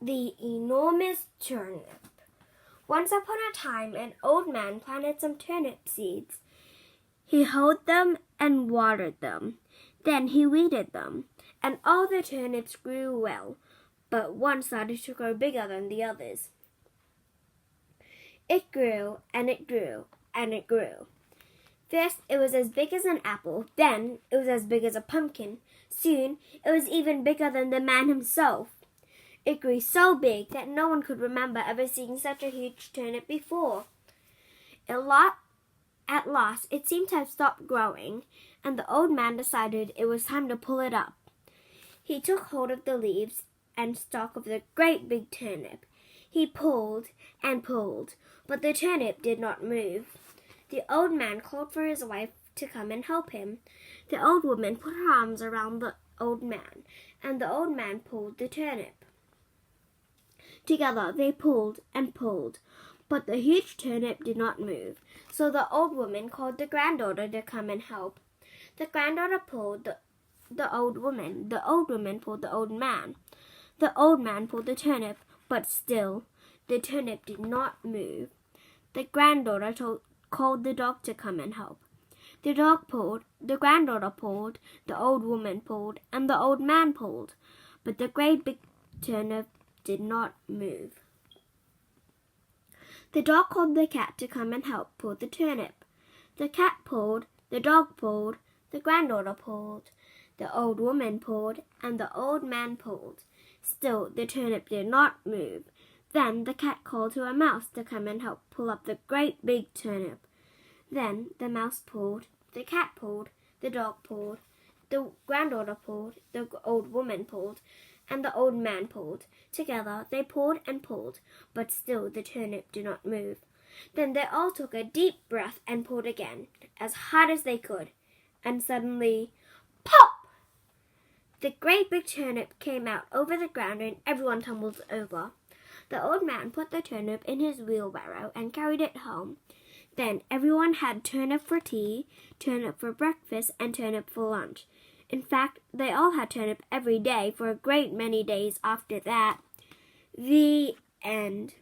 The Enormous Turnip. Once upon a time, an old man planted some turnip seeds. He hoed them and watered them. Then he weeded them, and all the turnips grew well, but one started to grow bigger than the others. It grew, and it grew, and it grew. First, it was as big as an apple. Then, it was as big as a pumpkin. Soon, it was even bigger than the man himself. It grew so big that no one could remember ever seeing such a huge turnip before. At last, it seemed to have stopped growing, and the old man decided it was time to pull it up. He took hold of the leaves and stalk of the great big turnip. He pulled and pulled, but the turnip did not move. The old man called for his wife to come and help him. The old woman put her arms around the old man, and the old man pulled the turnip. Together they pulled and pulled, but the huge turnip did not move. So the old woman called the granddaughter to come and help. The granddaughter pulled the old woman. The old woman pulled the old man. The old man pulled the turnip, but still the turnip did not move. The granddaughter called the dog to come and help. The dog pulled, the granddaughter pulled, the old woman pulled, and the old man pulled, but the great big turnip did not move. The dog called the cat to come and help pull the turnip. The cat pulled, the dog pulled, the granddaughter pulled, the old woman pulled, and the old man pulled. Still, the turnip did not move. Then the cat called to a mouse to come and help pull up the great big turnip. Then the mouse pulled, the cat pulled, the dog pulled, the granddaughter pulled, the old woman pulled, and the old man pulled. Together they pulled and pulled, but still the turnip did not move. Then they all took a deep breath and pulled again, as hard as they could, and suddenly, pop! The great big turnip came out over the ground and everyone tumbled over. The old man put the turnip in his wheelbarrow and carried it home. Then everyone had turnip for tea, turnip for breakfast, and turnip for lunch. In fact, they all had turnip every day for a great many days after that. The end.